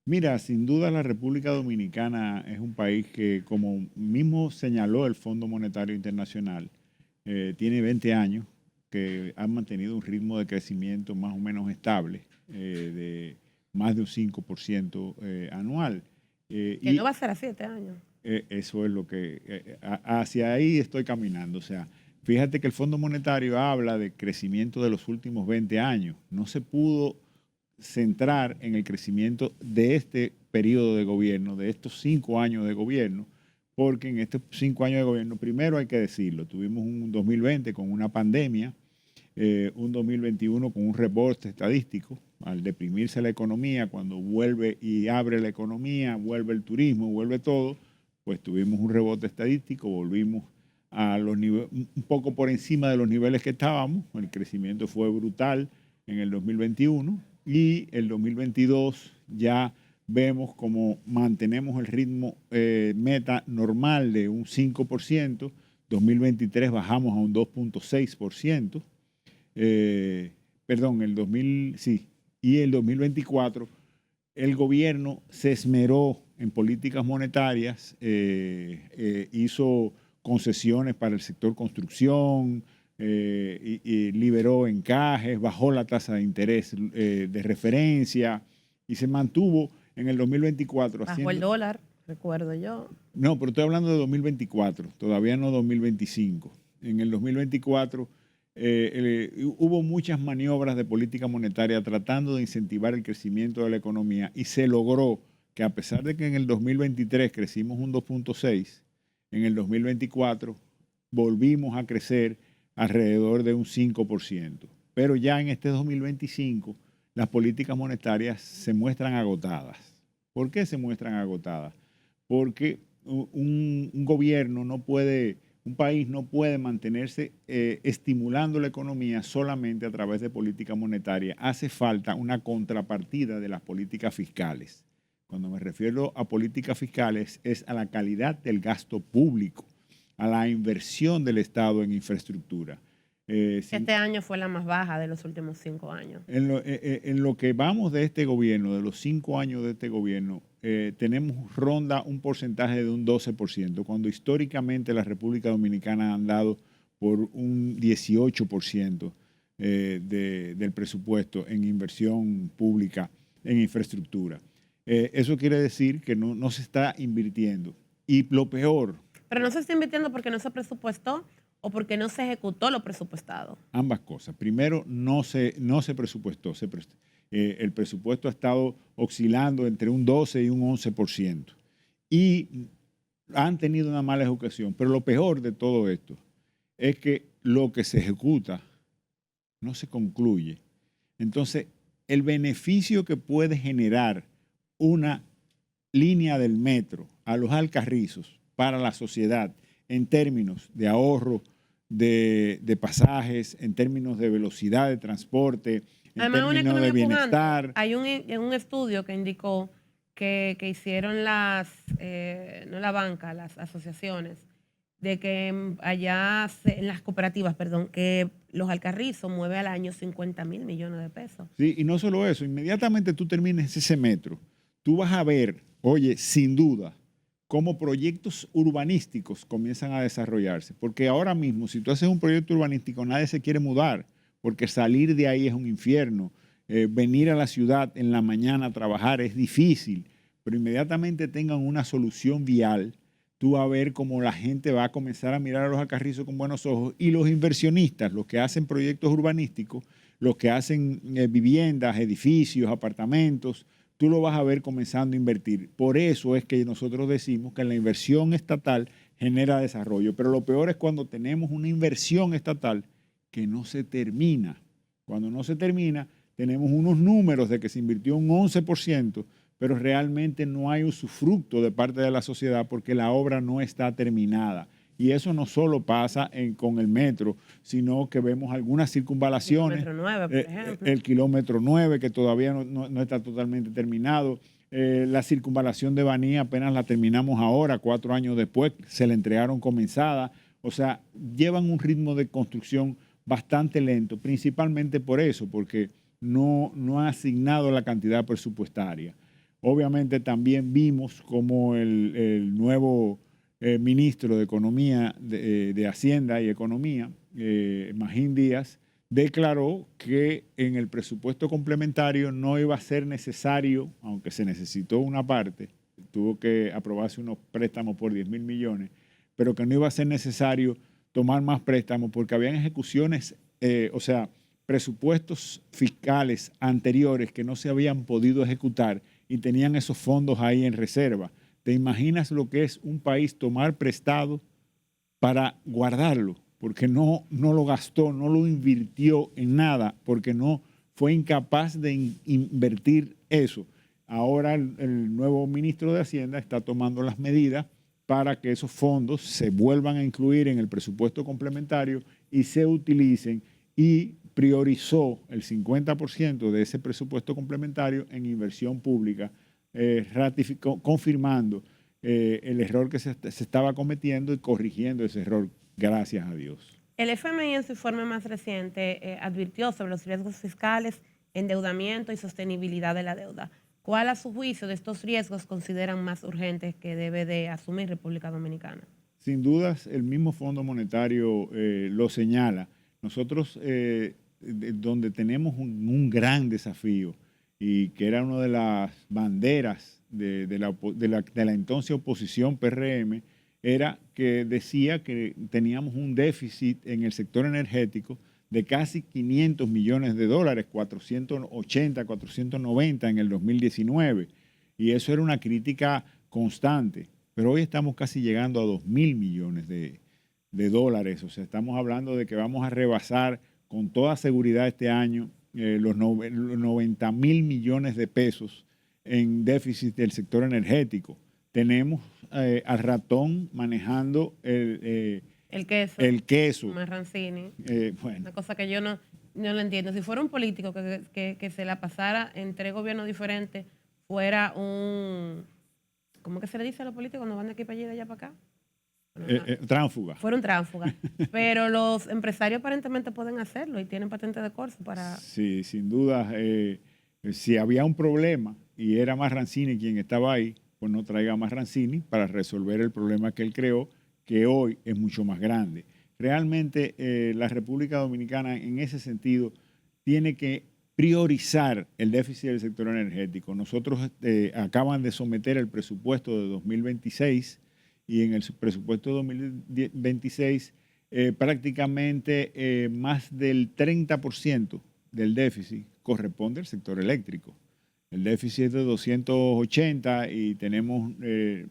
Mira, sin duda la República Dominicana es un país que, como mismo señaló el Fondo Monetario Internacional, tiene 20 años que han mantenido un ritmo de crecimiento más o menos estable, de más de un 5% anual. Que no Y va a ser a 7 años. eso es lo que, hacia ahí estoy caminando. O sea, fíjate que el Fondo Monetario habla de crecimiento de los últimos 20 años. No se pudo centrar en el crecimiento de este periodo de gobierno, de estos 5 años de gobierno, porque en estos 5 años de gobierno, primero hay que decirlo, tuvimos un 2020 con una pandemia, un 2021 con un rebote estadístico, al deprimirse la economía, cuando vuelve y abre la economía, vuelve el turismo, vuelve todo, pues tuvimos un rebote estadístico, volvimos a los niveles, un poco por encima de los niveles que estábamos, el crecimiento fue brutal en el 2021 y el 2022 ya vemos como mantenemos el ritmo meta normal de un 5%, 2023 bajamos a un 2,6%, perdón, el 2000, sí, y el 2024 el gobierno se esmeró en políticas monetarias, hizo concesiones para el sector construcción, y liberó encajes, bajó la tasa de interés de referencia y se mantuvo en el 2024 Bajó el haciendo... dólar, recuerdo yo. No, pero estoy hablando de 2024, todavía no 2025. En el 2024 hubo muchas maniobras de política monetaria tratando de incentivar el crecimiento de la economía y se logró que, a pesar de que en el 2023 crecimos un 2,6, en el 2024 volvimos a crecer alrededor de un 5%. Pero ya en este 2025 las políticas monetarias se muestran agotadas. ¿Por qué se muestran agotadas? Porque un gobierno no puede, un país no puede mantenerse estimulando la economía solamente a través de política monetaria. Hace falta una contrapartida de las políticas fiscales. Cuando me refiero a políticas fiscales es a la calidad del gasto público, a la inversión del Estado en infraestructura. Si, Este año fue la más baja de los últimos 5 años. en lo que vamos de este gobierno, de los 5 años de este gobierno, tenemos ronda un porcentaje de un 12%, cuando históricamente la República Dominicana ha andado por un 18% del presupuesto en inversión pública, en infraestructura. Eso quiere decir que no se está invirtiendo. Y lo peor, Pero no se está invirtiendo porque no se presupuestó o porque no se ejecutó lo presupuestado. ambas cosas. Primero, no se presupuestó. El presupuesto ha estado oscilando entre un 12 y un 11%. Y han tenido una mala ejecución. Pero lo peor de todo esto es que lo que se ejecuta no se concluye. Entonces, el beneficio que puede generar una línea del metro a los Alcarrizos para la sociedad en términos de ahorro de pasajes, en términos de velocidad de transporte, en Además, una términos de economía pujante. bienestar. Hay un estudio que indicó que hicieron no la banca, las asociaciones, de que allá, en las cooperativas, perdón, que los Alcarrizos mueve al año 50.000 millones de pesos. ¿Sí? Y no solo eso, inmediatamente tú termines ese metro, tú vas a ver, oye, sin duda, cómo proyectos urbanísticos comienzan a desarrollarse. Porque ahora mismo, si tú haces un proyecto urbanístico, nadie se quiere mudar, porque salir de ahí es un infierno. Venir a la ciudad en la mañana a trabajar es difícil, pero inmediatamente tengan una solución vial, tú vas a ver cómo la gente va a comenzar a mirar a los Alcarrizos con buenos ojos y los inversionistas, los que hacen proyectos urbanísticos, los que hacen viviendas, edificios, apartamentos, tú lo vas a ver comenzando a invertir. Por eso es que nosotros decimos que la inversión estatal genera desarrollo, pero lo peor es cuando tenemos una inversión estatal que no se termina. Cuando no se termina, tenemos unos números de que se invirtió un 11%, pero realmente no hay usufructo de parte de la sociedad porque la obra no está terminada. Y eso no solo pasa con el metro, sino que vemos algunas circunvalaciones, Kilómetro 9, por ejemplo. el kilómetro 9 que todavía no está totalmente terminado, la circunvalación de Baní apenas la terminamos ahora, 4 años después, se la entregaron comenzada. O sea, llevan un ritmo de construcción bastante lento, principalmente por eso, porque no ha asignado la cantidad presupuestaria. Obviamente también vimos como el nuevo ministro de Economía, de Hacienda y Economía, Magín Díaz, declaró que en el presupuesto complementario no iba a ser necesario, aunque se necesitó una parte, tuvo que aprobarse unos préstamos por 10.000 millones, pero que no iba a ser necesario tomar más préstamos porque habían ejecuciones, o sea, presupuestos fiscales anteriores que no se habían podido ejecutar y tenían esos fondos ahí en reserva. ¿Te imaginas lo que es un país tomar prestado para guardarlo? Porque no lo gastó, no lo invirtió en nada, porque no fue incapaz de invertir eso. Ahora el nuevo ministro de Hacienda está tomando las medidas para que esos fondos se vuelvan a incluir en el presupuesto complementario y se utilicen, y priorizó el 50% de ese presupuesto complementario en inversión pública, confirmando el error que se estaba cometiendo y corrigiendo ese error, gracias a Dios. El FMI en su informe más reciente advirtió sobre los riesgos fiscales, endeudamiento y sostenibilidad de la deuda. ¿Cuál, a su juicio, de estos riesgos consideran más urgentes que debe de asumir República Dominicana? Sin dudas, el mismo Fondo Monetario lo señala. Nosotros, donde tenemos un gran desafío, y que era una de las banderas de la entonces oposición PRM, era que decía que teníamos un déficit en el sector energético de casi 500 millones de dólares, 480, 490 en el 2019. Y eso era una crítica constante. Pero hoy estamos casi llegando a 2.000 millones de dólares. O sea, estamos hablando de que vamos a rebasar con toda seguridad este año los 90.000 millones de pesos en déficit del sector energético. Tenemos al ratón manejando el queso. Marrancini. Bueno. Una cosa que yo no lo entiendo. Si fuera un político que se la pasara entre gobiernos diferentes, fuera un... ¿Cómo que se le dice a los políticos cuando van de aquí para allá y de allá para acá? Tránfuga. Fuera un tránfuga. Pero los empresarios aparentemente pueden hacerlo y tienen patente de corso para... Sí, sin duda. Si había un problema y era Marrancini quien estaba ahí, pues no traiga a Marrancini para resolver el problema que él creó, que hoy es mucho más grande. Realmente la República Dominicana en ese sentido tiene que priorizar el déficit del sector energético. Nosotros acaban de someter el presupuesto de 2026 y en el presupuesto de 2026 prácticamente más del 30% del déficit corresponde al sector eléctrico. El déficit es de 280 y tenemos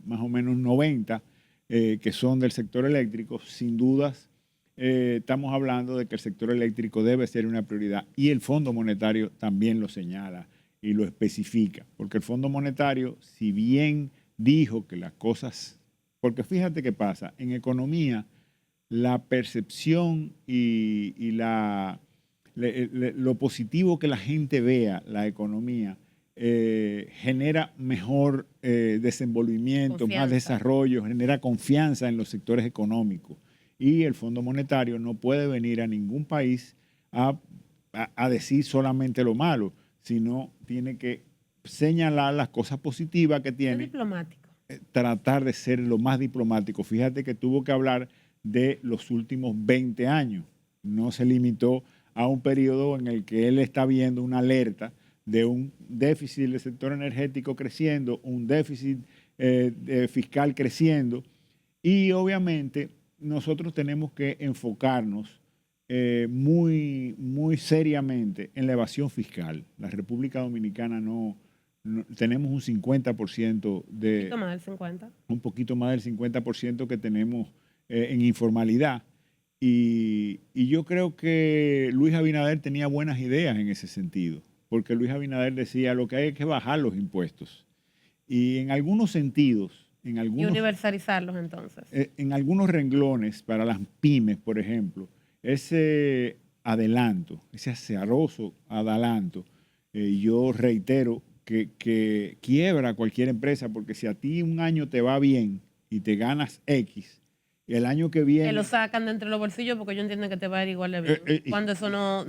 más o menos 90 que son del sector eléctrico. Sin dudas, estamos hablando de que el sector eléctrico debe ser una prioridad, y el Fondo Monetario también lo señala y lo especifica, porque el Fondo Monetario, si bien dijo que las cosas, porque fíjate qué pasa, en economía la percepción y lo positivo que la gente vea la economía genera mejor desenvolvimiento, Confianza. más desarrollo, genera confianza en los sectores económicos. Y el Fondo Monetario no puede venir a ningún país a decir solamente lo malo, sino tiene que señalar las cosas positivas que tiene. Es diplomático. Tratar de ser lo más diplomático. Fíjate que tuvo que hablar de los últimos 20 años. No se limitó a un periodo en el que él está viendo una alerta de un déficit del sector energético creciendo, un déficit fiscal creciendo, y obviamente nosotros tenemos que enfocarnos muy, muy seriamente en la evasión fiscal. La República Dominicana no tenemos un 50% de... Un poquito más del 50. Un poquito más del 50% que tenemos en informalidad. Y yo creo que Luis Abinader tenía buenas ideas en ese sentido, porque Luis Abinader decía lo que hay es que bajar los impuestos. Y en algunos sentidos, Y universalizarlos entonces. En algunos renglones para las pymes, por ejemplo, ese adelanto, ese azaroso adelanto, yo reitero que quiebra a cualquier empresa, porque si a ti un año te va bien y te ganas X, el año que viene... Que lo sacan de entre los bolsillos porque ellos entienden que te va a ir igual de bien. Cuando eso no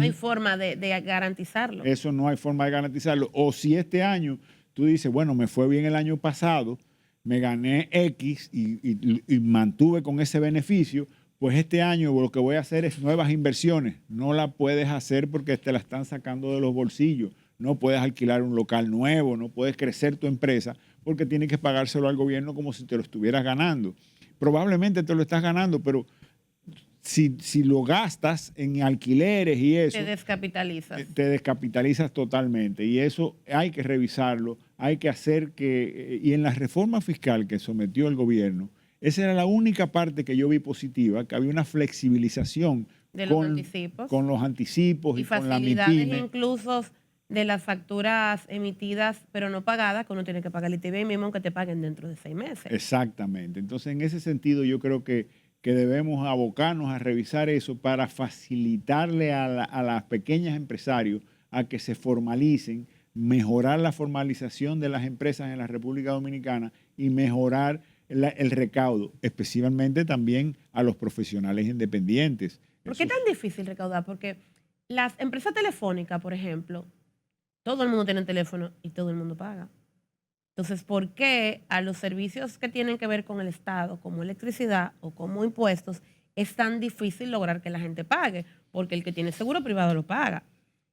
hay forma de garantizarlo. Eso no hay forma de garantizarlo. O si este año tú dices, bueno, me fue bien el año pasado, me gané X y mantuve con ese beneficio, pues este año lo que voy a hacer es nuevas inversiones. No la puedes hacer porque te la están sacando de los bolsillos. No puedes alquilar un local nuevo, no puedes crecer tu empresa porque tienes que pagárselo al gobierno como si te lo estuvieras ganando. Probablemente te lo estás ganando, pero si lo gastas en alquileres y eso, Te descapitalizas. te descapitalizas totalmente. Y eso hay que revisarlo, hay que hacer que... Y en la reforma fiscal que sometió el gobierno, esa era la única parte que yo vi positiva, que había una flexibilización De los anticipos. con los anticipos Y y con la facilidades MIPYME. incluso de las facturas emitidas pero no pagadas, que uno tiene que pagar el ITV mismo aunque te paguen dentro de 6 meses. Exactamente. Entonces, en ese sentido, yo creo que debemos abocarnos a revisar eso para facilitarle a las pequeñas empresarios a que se formalicen, mejorar la formalización de las empresas en la República Dominicana y mejorar el recaudo, especialmente también a los profesionales independientes. ¿Por qué es tan difícil recaudar? Porque las empresas telefónicas, por ejemplo, todo el mundo tiene un teléfono y todo el mundo paga. Entonces, ¿por qué a los servicios que tienen que ver con el Estado, como electricidad o como impuestos, es tan difícil lograr que la gente pague? Porque el que tiene seguro privado lo paga,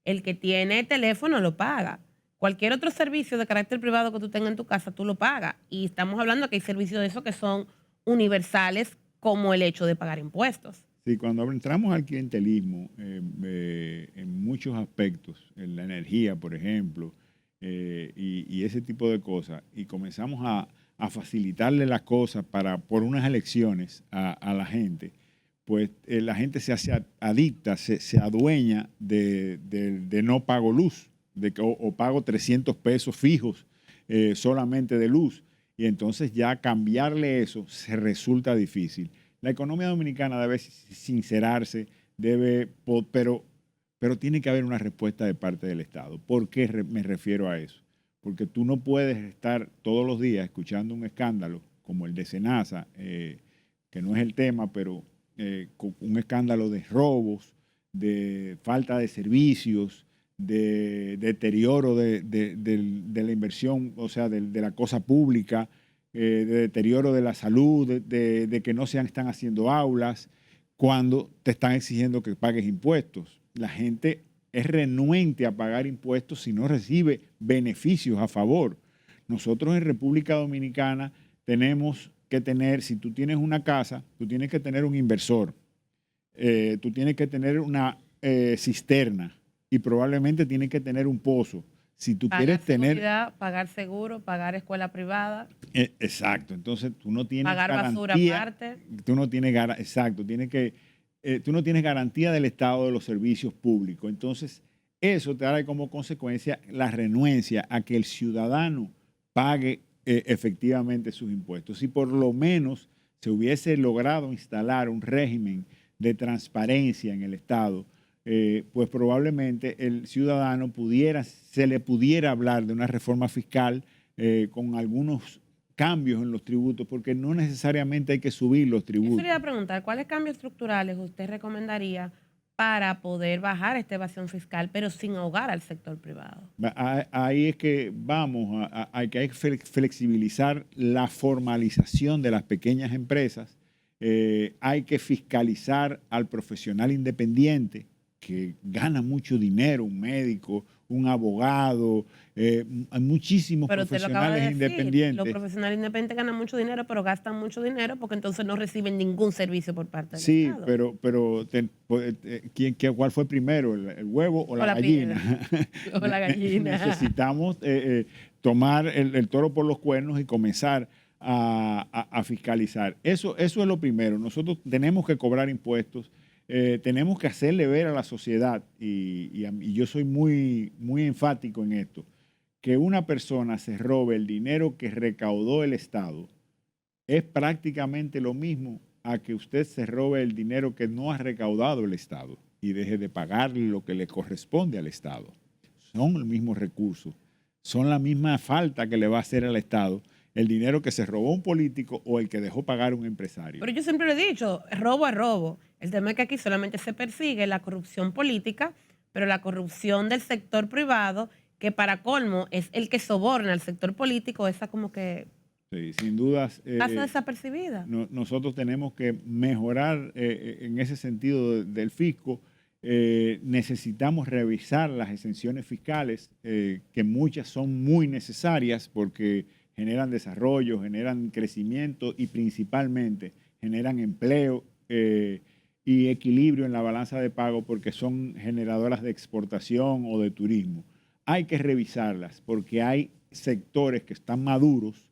el que tiene teléfono lo paga, cualquier otro servicio de carácter privado que tú tengas en tu casa, tú lo pagas. Y estamos hablando que hay servicios de esos que son universales, como el hecho de pagar impuestos. Sí, cuando entramos al clientelismo, en muchos aspectos, en la energía, por ejemplo, y ese tipo de cosas, y comenzamos a facilitarle las cosas por unas elecciones a la gente, pues la gente se hace adicta, se adueña de no pago luz, o pago 300 pesos fijos solamente de luz, y entonces ya cambiarle eso se resulta difícil. La economía dominicana debe sincerarse, pero tiene que haber una respuesta de parte del Estado. ¿Por qué me refiero a eso? Porque tú no puedes estar todos los días escuchando un escándalo como el de Senasa, que no es el tema, pero un escándalo de robos, de falta de servicios, de deterioro de la inversión, o sea, de la cosa pública, de deterioro de la salud, de que no se están haciendo aulas, cuando te están exigiendo que pagues impuestos. La gente es renuente a pagar impuestos si no recibe beneficios a favor. Nosotros en República Dominicana tenemos que tener, si tú tienes una casa, tú tienes que tener un inversor, tú tienes que tener una cisterna y probablemente tienes que tener un pozo. Si tú quieres tener... Pagar seguro, pagar escuela privada. Exacto. Entonces, tú no tienes pagar garantía. Basura aparte. Tú no tienes exacto. Tú no tienes garantía del Estado de los servicios públicos. Entonces, eso te da como consecuencia la renuencia a que el ciudadano pague efectivamente sus impuestos. Si por lo menos se hubiese logrado instalar un régimen de transparencia en el Estado, pues probablemente el ciudadano se le pudiera hablar de una reforma fiscal con algunos cambios en los tributos, porque no necesariamente hay que subir los tributos. Yo quería preguntar, ¿cuáles cambios estructurales usted recomendaría para poder bajar esta evasión fiscal, pero sin ahogar al sector privado? Ahí es que vamos, hay que flexibilizar la formalización de las pequeñas empresas, hay que fiscalizar al profesional independiente, que gana mucho dinero, un médico, un abogado, hay muchísimos profesionales independientes. Los profesionales independientes ganan mucho dinero, pero gastan mucho dinero porque entonces no reciben ningún servicio por parte del Estado. Sí, pero ¿cuál fue primero, el huevo o la gallina? O la gallina. Necesitamos tomar el toro por los cuernos y comenzar a fiscalizar. Eso es lo primero. Nosotros tenemos que cobrar impuestos. Tenemos que hacerle ver a la sociedad, y yo soy muy, muy enfático en esto, que una persona se robe el dinero que recaudó el Estado es prácticamente lo mismo a que usted se robe el dinero que no ha recaudado el Estado y deje de pagarle lo que le corresponde al Estado. Son los mismos recursos, son la misma falta que le va a hacer al Estado el dinero que se robó un político o el que dejó pagar un empresario. Pero yo siempre lo he dicho, robo es robo. El tema es que aquí solamente se persigue la corrupción política, pero la corrupción del sector privado que para colmo es el que soborna al sector político, esa como que Sí, sin dudas. pasa desapercibida. Nosotros tenemos que mejorar en ese sentido del fisco. Necesitamos revisar las exenciones fiscales, que muchas son muy necesarias porque generan desarrollo, generan crecimiento y principalmente generan empleo y equilibrio en la balanza de pago porque son generadoras de exportación o de turismo. Hay que revisarlas porque hay sectores que están maduros,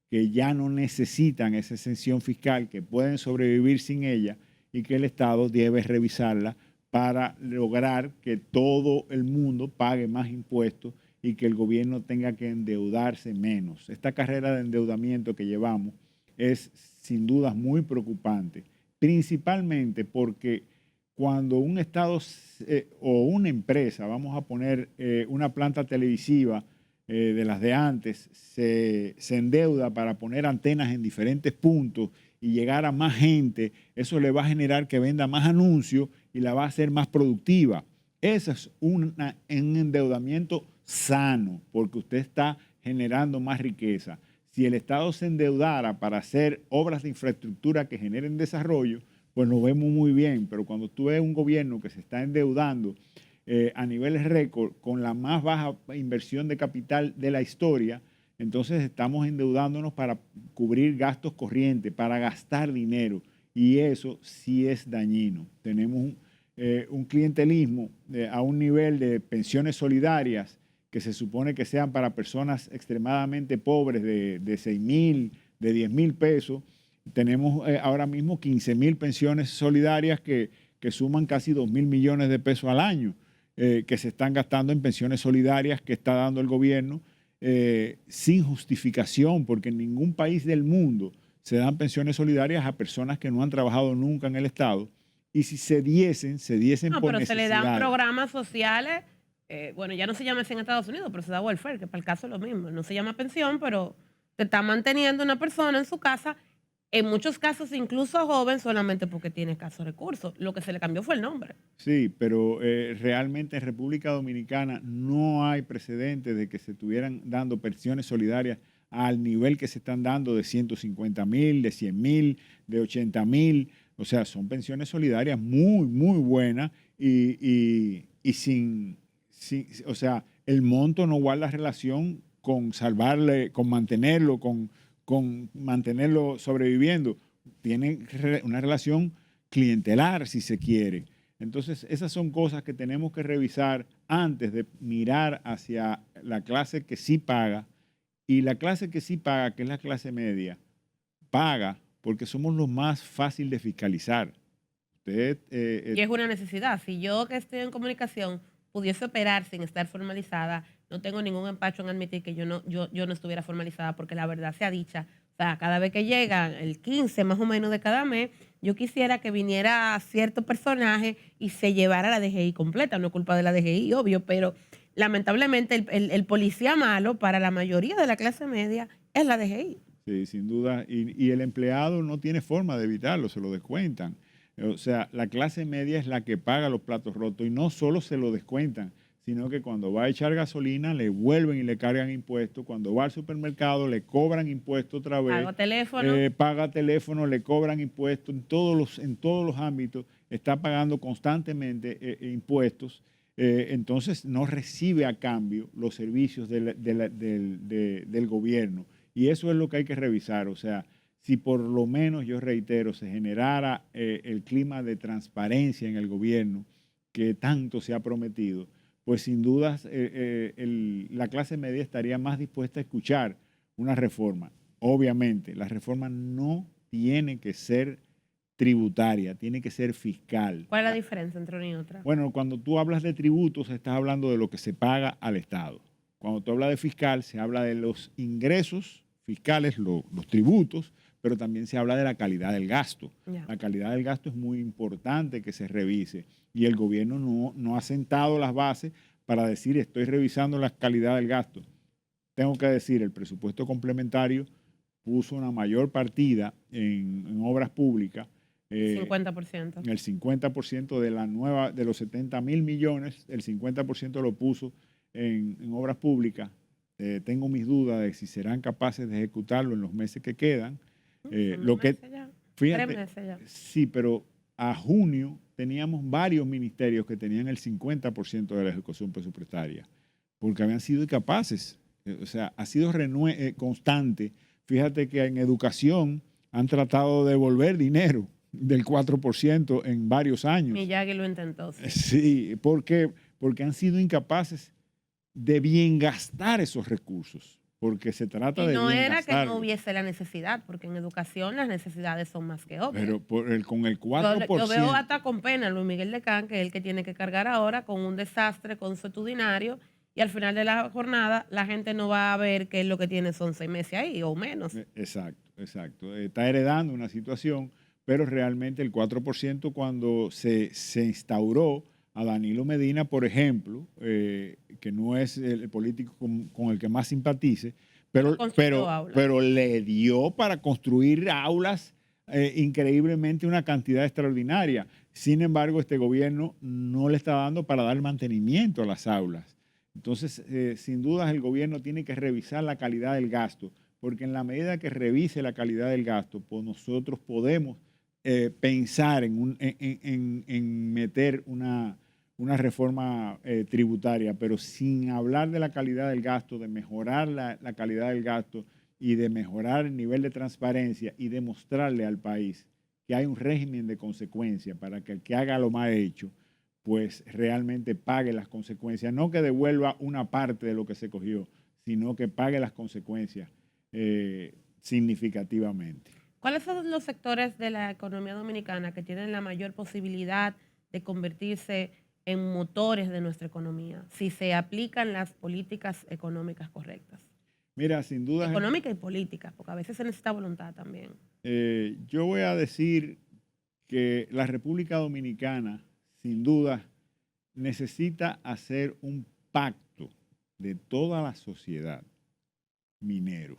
que ya no necesitan esa exención fiscal, que pueden sobrevivir sin ella y que el Estado debe revisarla para lograr que todo el mundo pague más impuestos y que el gobierno tenga que endeudarse menos. Esta carrera de endeudamiento que llevamos es sin duda muy preocupante, principalmente porque cuando un Estado o una empresa, vamos a poner una planta televisiva, de las de antes, se endeuda para poner antenas en diferentes puntos y llegar a más gente, eso le va a generar que venda más anuncios y la va a hacer más productiva. Ese es un endeudamiento sano, porque usted está generando más riqueza. Si el Estado se endeudara para hacer obras de infraestructura que generen desarrollo, pues lo vemos muy bien, pero cuando tú ves un gobierno que se está endeudando a niveles récord, con la más baja inversión de capital de la historia, entonces estamos endeudándonos para cubrir gastos corrientes, para gastar dinero, y eso sí es dañino. Tenemos un clientelismo a un nivel de pensiones solidarias que se supone que sean para personas extremadamente pobres de 6,000, de 10,000 pesos. Tenemos ahora mismo 15,000 pensiones solidarias que suman casi 2,000 millones de pesos al año. Que se están gastando en pensiones solidarias que está dando el gobierno sin justificación, porque en ningún país del mundo se dan pensiones solidarias a personas que no han trabajado nunca en el Estado, y si se diesen No, por pero se le dan necesidad. programas sociales, bueno, ya no se llama así en Estados Unidos, pero se da welfare, que para el caso es lo mismo. No se llama pensión, pero te está manteniendo una persona en su casa, en muchos casos incluso joven, solamente porque tiene escasos recursos. Lo que se le cambió fue el nombre. Sí, pero realmente en República Dominicana no hay precedentes de que se estuvieran dando pensiones solidarias al nivel que se están dando de 150,000, de 100,000, de 80,000. O sea, son pensiones solidarias muy, muy buenas y o sea, el monto no guarda relación con salvarle, con mantenerlo sobreviviendo. Tiene una relación clientelar, si se quiere. Entonces, esas son cosas que tenemos que revisar antes de mirar hacia la clase que sí paga. Y la clase que sí paga, que es la clase media, paga porque somos los más fácil de fiscalizar. Usted, Y es una necesidad. Si yo que estoy en comunicación pudiese operar sin estar formalizada, no tengo ningún empacho en admitir que yo no estuviera formalizada, porque la verdad sea dicha. O sea, cada vez que llega el 15 más o menos de cada mes, yo quisiera que viniera cierto personaje y se llevara la DGI completa. No es culpa de la DGI, obvio, pero lamentablemente el policía malo para la mayoría de la clase media es la DGI. sí, sin duda, y el empleado no tiene forma de evitarlo, se lo descuentan. O sea, la clase media es la que paga los platos rotos, y no solo se lo descuentan, sino que cuando va a echar gasolina le vuelven y le cargan impuestos, cuando va al supermercado le cobran impuestos otra vez, Pago teléfono. paga teléfono, le cobran impuestos, en todos los ámbitos está pagando constantemente impuestos. Entonces no recibe a cambio los servicios del gobierno. Y eso es lo que hay que revisar. O sea, si por lo menos, yo reitero, se generara el clima de transparencia en el gobierno que tanto se ha prometido, pues sin dudas la clase media estaría más dispuesta a escuchar una reforma. Obviamente, la reforma no tiene que ser tributaria, tiene que ser fiscal. ¿Cuál es la diferencia entre una y otra? Bueno, cuando tú hablas de tributos, estás hablando de lo que se paga al Estado. Cuando tú hablas de fiscal, se habla de los ingresos fiscales, los tributos, pero también se habla de la calidad del gasto. Ya. La calidad del gasto es muy importante que se revise, y el gobierno no ha sentado las bases para decir estoy revisando la calidad del gasto. Tengo que decir, el presupuesto complementario puso una mayor partida en obras públicas. 50%. El 50% de los 70,000 millones, el 50% lo puso en obras públicas. Tengo mis dudas de si serán capaces de ejecutarlo en los meses que quedan. Son Lo que, meses ya, 3 fíjate, meses ya. sí, pero a junio teníamos varios ministerios que tenían el 50% de la ejecución presupuestaria, porque habían sido incapaces. O sea, ha sido constante. Fíjate que en educación han tratado de devolver dinero del 4% en varios años. Miyagi lo intentó, sí. Sí, porque han sido incapaces de bien gastar esos recursos, porque se trata Y de no bien era que no gastarlos. hubiese la necesidad, porque en educación las necesidades son más que obvias. Pero con el Yo 4%, veo hasta con pena a Luis Miguel de Can, que es el que tiene que cargar ahora con un desastre consuetudinario, y al final de la jornada la gente no va a ver que lo que tiene son 6 meses ahí o menos. exacto. Está heredando una situación, pero realmente el 4% cuando se instauró a Danilo Medina, por ejemplo, que no es el político con el que más simpatice, Construyó aulas. pero le dio para construir aulas increíblemente una cantidad extraordinaria. Sin embargo, este gobierno no le está dando para dar mantenimiento a las aulas. Entonces, sin dudas, el gobierno tiene que revisar la calidad del gasto, porque en la medida que revise la calidad del gasto, pues nosotros podemos pensar en meter una reforma tributaria, pero sin hablar de la calidad del gasto, de mejorar la calidad del gasto y de mejorar el nivel de transparencia y demostrarle al país que hay un régimen de consecuencia para que el que haga lo mal hecho, pues realmente pague las consecuencias, no que devuelva una parte de lo que se cogió, sino que pague las consecuencias significativamente. ¿Cuáles son los sectores de la economía dominicana que tienen la mayor posibilidad de convertirse en motores de nuestra economía si se aplican las políticas económicas correctas? Mira, sin duda... Económica y política, porque a veces se necesita voluntad también. Yo voy a decir que la República Dominicana, sin duda, necesita hacer un pacto de toda la sociedad minero.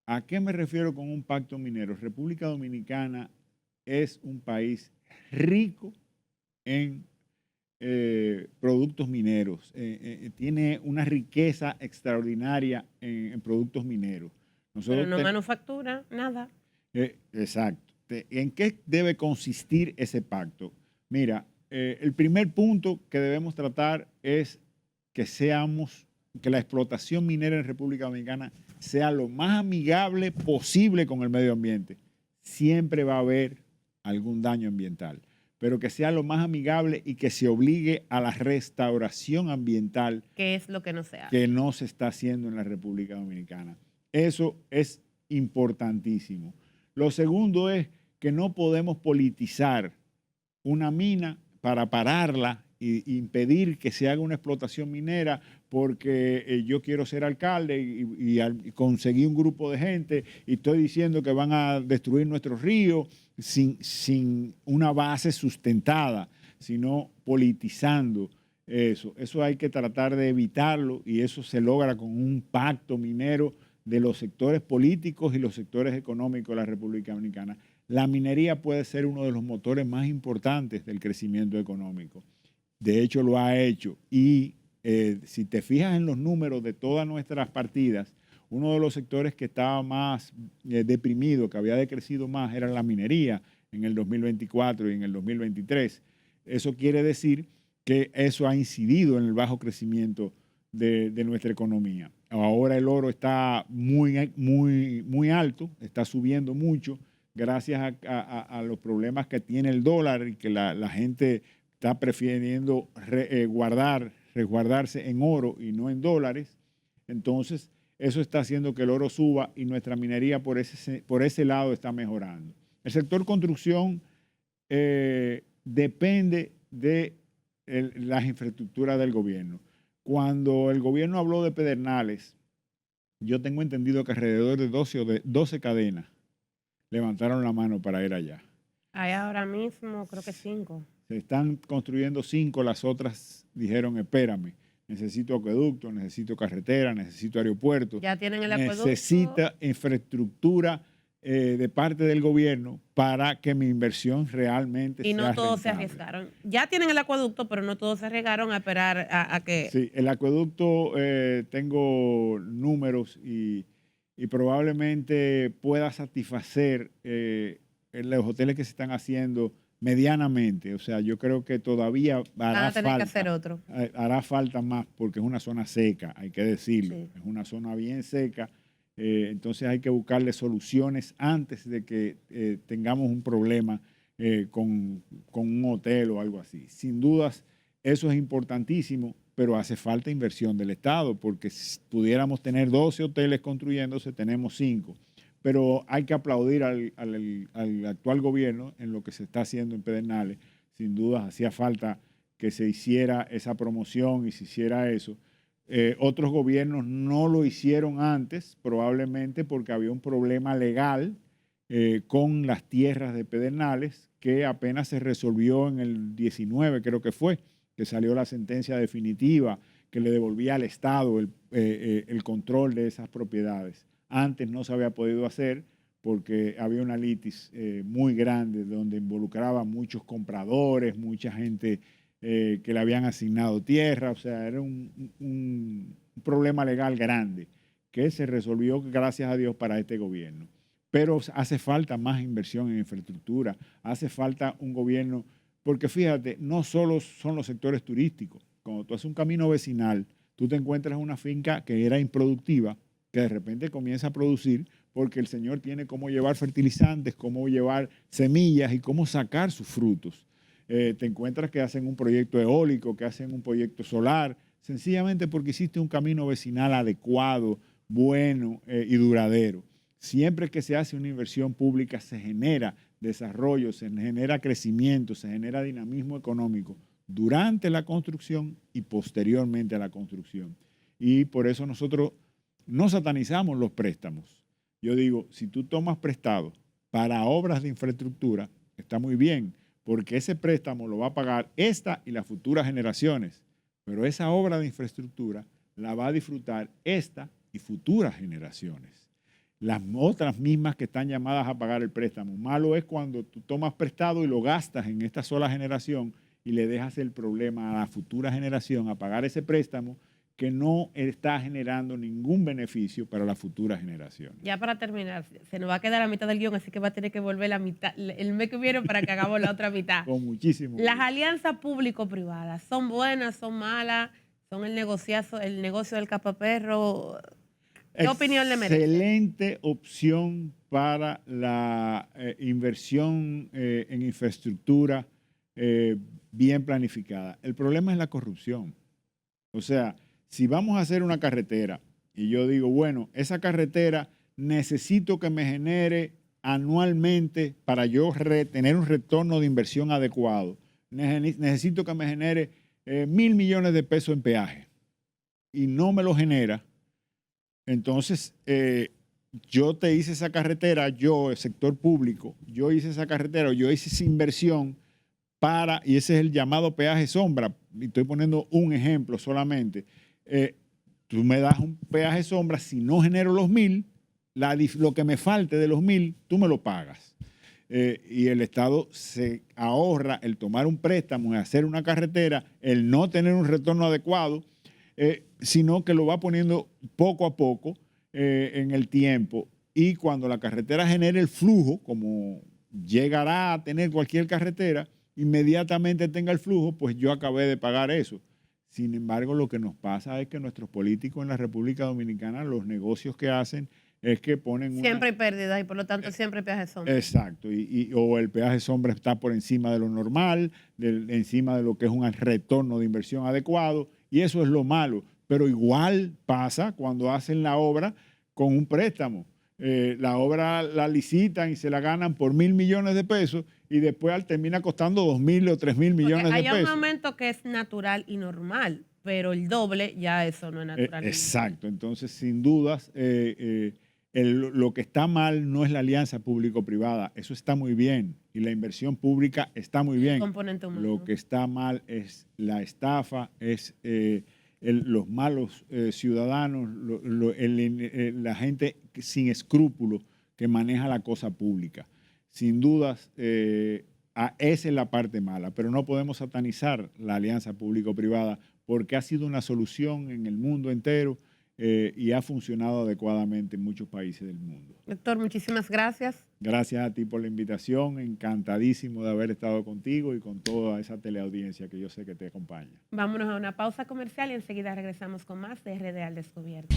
¿A qué me refiero con un pacto minero? República Dominicana es un país rico en productos mineros, tiene una riqueza extraordinaria en productos mineros. Pero no manufactura nada. Exacto. ¿En qué debe consistir ese pacto? Mira, el primer punto que debemos tratar es que la explotación minera en República Dominicana sea lo más amigable posible con el medio ambiente. Siempre va a haber algún daño ambiental, pero que sea lo más amigable y que se obligue a la restauración ambiental. ¿Qué es lo que no se hace? Que no se está haciendo en la República Dominicana. Eso es importantísimo. Lo segundo es que no podemos politizar una mina para pararla e impedir que se haga una explotación minera porque yo quiero ser alcalde y conseguí un grupo de gente y estoy diciendo que van a destruir nuestros ríos sin una base sustentada, sino politizando eso. Eso hay que tratar de evitarlo y eso se logra con un pacto minero de los sectores políticos y los sectores económicos de la República Dominicana. La minería puede ser uno de los motores más importantes del crecimiento económico. De hecho, lo ha hecho. Y si te fijas en los números de todas nuestras partidas, uno de los sectores que estaba más deprimido, que había decrecido más, era la minería en el 2024 y en el 2023. Eso quiere decir que eso ha incidido en el bajo crecimiento de nuestra economía. Ahora el oro está muy alto, está subiendo mucho gracias a los problemas que tiene el dólar y que la gente está prefiriendo resguardarse en oro y no en dólares. Entonces, eso está haciendo que el oro suba y nuestra minería por ese lado está mejorando. El sector construcción depende de las infraestructuras del gobierno. Cuando el gobierno habló de Pedernales, yo tengo entendido que alrededor de 12 cadenas levantaron la mano para ir allá. Hay ahora mismo creo que 5. Se están construyendo 5, las otras dijeron, espérame, necesito acueducto, necesito carretera, necesito aeropuerto. Ya tienen el acueducto. Necesita infraestructura de parte del gobierno para que mi inversión realmente Y sea no todos se rentable. arriesgaron. Ya tienen el acueducto, pero no todos se arriesgaron a esperar a que... Sí, el acueducto, tengo números y probablemente pueda satisfacer los hoteles que se están haciendo medianamente. O sea, yo creo que todavía Van hará a tener que falta, hacer otro. hará falta más porque es una zona seca, hay que decirlo. Sí. Es una zona bien seca. Entonces hay que buscarle soluciones antes de que tengamos un problema con un hotel o algo así. Sin dudas, eso es importantísimo, pero hace falta inversión del Estado, porque si pudiéramos tener 12 hoteles construyéndose, tenemos 5. Pero hay que aplaudir al actual gobierno en lo que se está haciendo en Pedernales. Sin duda, hacía falta que se hiciera esa promoción y se hiciera eso. Otros gobiernos no lo hicieron antes, probablemente porque había un problema legal con las tierras de Pedernales, que apenas se resolvió en el 19, creo que fue, que salió la sentencia definitiva que le devolvía al Estado el control de esas propiedades. Antes no se había podido hacer porque había una litis muy grande donde involucraba muchos compradores, mucha gente que le habían asignado tierra, o sea, era un problema legal grande que se resolvió, gracias a Dios, para este gobierno. Pero hace falta más inversión en infraestructura, hace falta un gobierno, porque fíjate, no solo son los sectores turísticos. Cuando tú haces un camino vecinal, tú te encuentras una finca que era improductiva, que de repente comienza a producir porque el señor tiene cómo llevar fertilizantes, cómo llevar semillas y cómo sacar sus frutos. Te encuentras que hacen un proyecto eólico, que hacen un proyecto solar, sencillamente porque hiciste un camino vecinal adecuado, bueno y duradero. Siempre que se hace una inversión pública se genera desarrollo, se genera crecimiento, se genera dinamismo económico durante la construcción y posteriormente a la construcción. Y por eso nosotros no satanizamos los préstamos. Yo digo, si tú tomas prestado para obras de infraestructura, está muy bien, porque ese préstamo lo va a pagar esta y las futuras generaciones, pero esa obra de infraestructura la va a disfrutar esta y futuras generaciones. Las otras mismas que están llamadas a pagar el préstamo. Malo es cuando tú tomas prestado y lo gastas en esta sola generación y le dejas el problema a la futura generación a pagar ese préstamo que no está generando ningún beneficio para la futura generación. Ya para terminar, se nos va a quedar la mitad del guión, así que va a tener que volver la mitad, el mes que viene para que hagamos la otra mitad. Con muchísimo Las gusto. alianzas público-privadas, ¿son buenas, son malas? ¿Son el negocio del capaperro? ¿Qué opinión le merece? Excelente opción para la inversión en infraestructura bien planificada. El problema es la corrupción. O sea, si vamos a hacer una carretera y yo digo, bueno, esa carretera necesito que me genere anualmente para yo tener un retorno de inversión adecuado, necesito que me genere 1.000 millones de pesos en peaje y no me lo genera, entonces yo te hice esa carretera, yo, el sector público, yo hice esa carretera, yo hice esa inversión y ese es el llamado peaje sombra, y estoy poniendo un ejemplo solamente, tú me das un peaje sombra, si no genero los 1.000, lo que me falte de los 1.000, tú me lo pagas. Y el Estado se ahorra el tomar un préstamo, el hacer una carretera, el no tener un retorno adecuado, sino que lo va poniendo poco a poco en el tiempo. Y cuando la carretera genere el flujo, como llegará a tener cualquier carretera, inmediatamente tenga el flujo, pues yo acabé de pagar eso. Sin embargo, lo que nos pasa es que nuestros políticos en la República Dominicana, los negocios que hacen es que ponen Siempre hay pérdidas y por lo tanto siempre hay peaje sombra. Exacto, o el peaje sombra está por encima de lo normal, encima de lo que es un retorno de inversión adecuado, y eso es lo malo. Pero igual pasa cuando hacen la obra con un préstamo. La obra la licitan y se la ganan por 1.000 millones de pesos y después termina costando 2.000 o 3.000 millones de pesos. Hay un aumento que es natural y normal, pero el doble ya eso no es natural. Exacto, entonces sin dudas lo que está mal no es la alianza público-privada, eso está muy bien y la inversión pública está muy bien. Componente humano. Lo que está mal es la estafa, es los malos ciudadanos, la gente sin escrúpulos que maneja la cosa pública. Sin dudas, esa es la parte mala, pero no podemos satanizar la alianza público-privada porque ha sido una solución en el mundo entero y ha funcionado adecuadamente en muchos países del mundo. Doctor, muchísimas gracias. Gracias a ti por la invitación, encantadísimo de haber estado contigo y con toda esa teleaudiencia que yo sé que te acompaña. Vámonos a una pausa comercial y enseguida regresamos con más de RD al Descubierto.